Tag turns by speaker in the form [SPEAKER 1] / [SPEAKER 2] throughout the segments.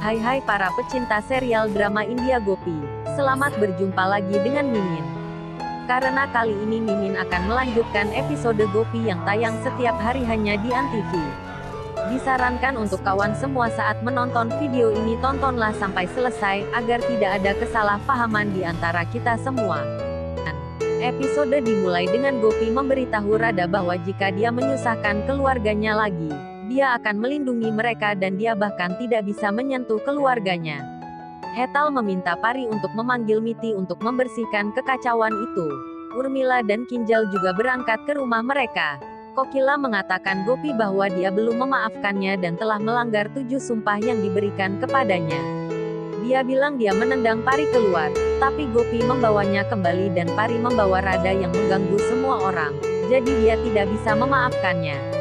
[SPEAKER 1] Hai para pecinta serial drama India Gopi. Selamat berjumpa lagi dengan Mimin. Karena kali ini Mimin akan melanjutkan episode Gopi yang tayang setiap hari hanya di Antv. Disarankan untuk kawan semua saat menonton video ini tontonlah sampai selesai, agar tidak ada kesalahpahaman di antara kita semua. Episode dimulai dengan Gopi memberitahu Radha bahwa jika dia menyusahkan keluarganya lagi, dia akan melindungi mereka dan dia bahkan tidak bisa menyentuh keluarganya. Hetal meminta Pari untuk memanggil Miti untuk membersihkan kekacauan itu. Urmila dan Kinjal juga berangkat ke rumah mereka. Kokila mengatakan Gopi bahwa dia belum memaafkannya dan telah melanggar 7 sumpah yang diberikan kepadanya. Dia bilang dia menendang Pari keluar, tapi Gopi membawanya kembali dan Pari membawa Radha yang mengganggu semua orang, jadi dia tidak bisa memaafkannya.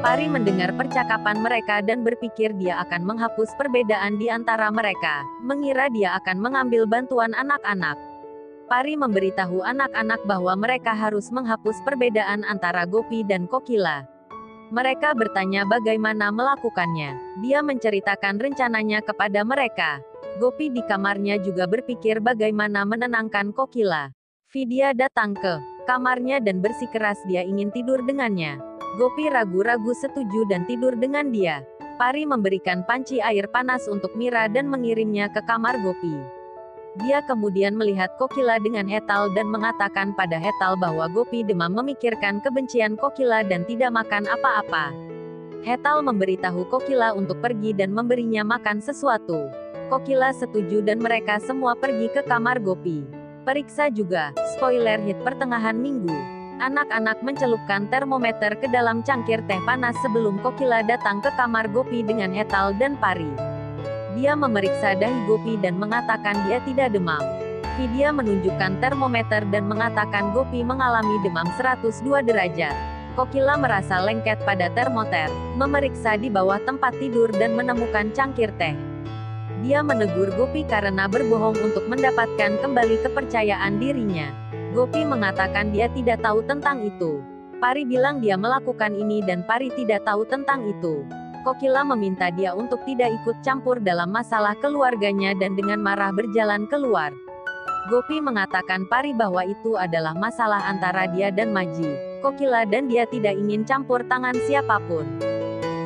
[SPEAKER 1] Pari mendengar percakapan mereka dan berpikir dia akan menghapus perbedaan di antara mereka, mengira dia akan mengambil bantuan anak-anak. Pari memberitahu anak-anak bahwa mereka harus menghapus perbedaan antara Gopi dan Kokila. Mereka bertanya bagaimana melakukannya. Dia menceritakan rencananya kepada mereka. Gopi di kamarnya juga berpikir bagaimana menenangkan Kokila. Vidya datang ke kamarnya dan bersikeras dia ingin tidur dengannya. Gopi ragu-ragu setuju dan tidur dengan dia. Pari memberikan panci air panas untuk Mira dan mengirimnya ke kamar Gopi. Dia kemudian melihat Kokila dengan Hetal dan mengatakan pada Hetal bahwa Gopi demam memikirkan kebencian Kokila dan tidak makan apa-apa. Hetal memberitahu Kokila untuk pergi dan memberinya makan sesuatu. Kokila setuju dan mereka semua pergi ke kamar Gopi. Periksa juga, spoiler hit pertengahan minggu. Anak-anak mencelupkan termometer ke dalam cangkir teh panas sebelum Kokila datang ke kamar Gopi dengan Hetal dan Pari. Dia memeriksa dahi Gopi dan mengatakan dia tidak demam. Vidya menunjukkan termometer dan mengatakan Gopi mengalami demam 102 derajat. Kokila merasa lengket pada termometer, memeriksa di bawah tempat tidur dan menemukan cangkir teh. Dia menegur Gopi karena berbohong untuk mendapatkan kembali kepercayaan dirinya. Gopi mengatakan dia tidak tahu tentang itu. Pari bilang dia melakukan ini dan Pari tidak tahu tentang itu. Kokila meminta dia untuk tidak ikut campur dalam masalah keluarganya dan dengan marah berjalan keluar. Gopi mengatakan Pari bahwa itu adalah masalah antara dia dan Maji, Kokila dan dia tidak ingin campur tangan siapapun.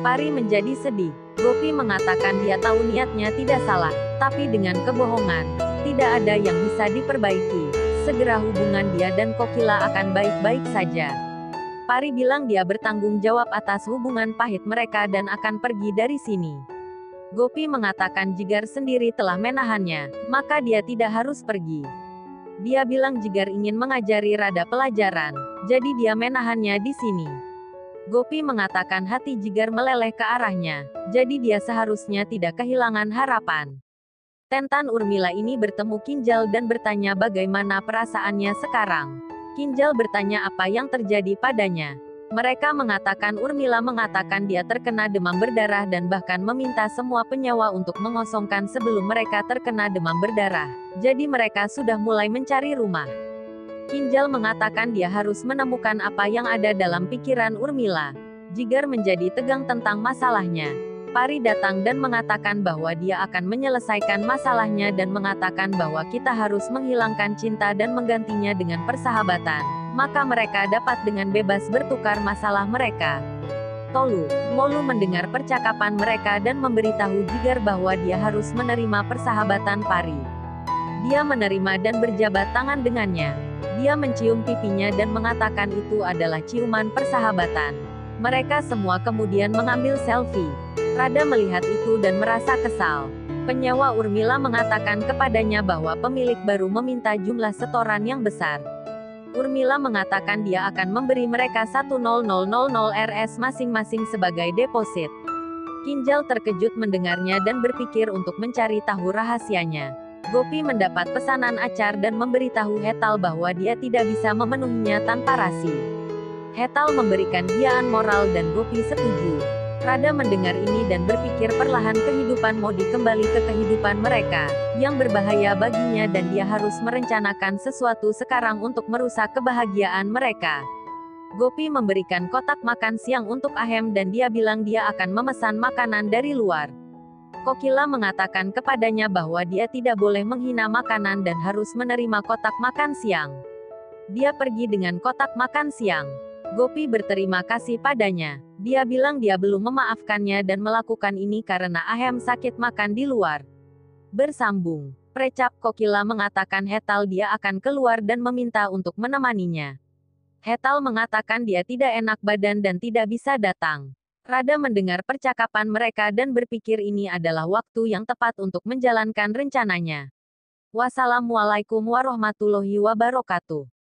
[SPEAKER 1] Pari menjadi sedih. Gopi mengatakan dia tahu niatnya tidak salah, tapi dengan kebohongan, tidak ada yang bisa diperbaiki. Segera hubungan dia dan Kokila akan baik-baik saja. Pari bilang dia bertanggung jawab atas hubungan pahit mereka dan akan pergi dari sini. Gopi mengatakan Jigar sendiri telah menahannya, maka dia tidak harus pergi. Dia bilang Jigar ingin mengajari Radha pelajaran, jadi dia menahannya di sini. Gopi mengatakan hati Jigar meleleh ke arahnya, jadi dia seharusnya tidak kehilangan harapan. Tentan Urmila ini bertemu Kinjal dan bertanya bagaimana perasaannya sekarang. Kinjal bertanya apa yang terjadi padanya. Mereka mengatakan Urmila mengatakan dia terkena demam berdarah dan bahkan meminta semua penyewa untuk mengosongkan sebelum mereka terkena demam berdarah. Jadi mereka sudah mulai mencari rumah. Kinjal mengatakan dia harus menemukan apa yang ada dalam pikiran Urmila. Jigar menjadi tegang tentang masalahnya. Pari datang dan mengatakan bahwa dia akan menyelesaikan masalahnya dan mengatakan bahwa kita harus menghilangkan cinta dan menggantinya dengan persahabatan, maka mereka dapat dengan bebas bertukar masalah mereka. Molu mendengar percakapan mereka dan memberitahu Jigar bahwa dia harus menerima persahabatan Pari. Dia menerima dan berjabat tangan dengannya. Dia mencium pipinya dan mengatakan itu adalah ciuman persahabatan. Mereka semua kemudian mengambil selfie. Radha melihat itu dan merasa kesal. Penyewa Urmila mengatakan kepadanya bahwa pemilik baru meminta jumlah setoran yang besar. Urmila mengatakan dia akan memberi mereka 10.000 Rs masing-masing sebagai deposit. Kinjal terkejut mendengarnya dan berpikir untuk mencari tahu rahasianya. Gopi mendapat pesanan acar dan memberitahu Hetal bahwa dia tidak bisa memenuhinya tanpa rasi. Hetal memberikan hiaan moral dan Gopi setuju. Radha mendengar ini dan berpikir perlahan kehidupan Modi kembali ke kehidupan mereka, yang berbahaya baginya dan dia harus merencanakan sesuatu sekarang untuk merusak kebahagiaan mereka. Gopi memberikan kotak makan siang untuk Ahem dan dia bilang dia akan memesan makanan dari luar. Kokila mengatakan kepadanya bahwa dia tidak boleh menghina makanan dan harus menerima kotak makan siang. Dia pergi dengan kotak makan siang. Gopi berterima kasih padanya. Dia bilang dia belum memaafkannya dan melakukan ini karena Ahem sakit makan di luar. Bersambung. Precap Kokila mengatakan Hetal dia akan keluar dan meminta untuk menemaninya. Hetal mengatakan dia tidak enak badan dan tidak bisa datang. Rada mendengar percakapan mereka dan berpikir ini adalah waktu yang tepat untuk menjalankan rencananya. Wassalamualaikum warahmatullahi wabarakatuh.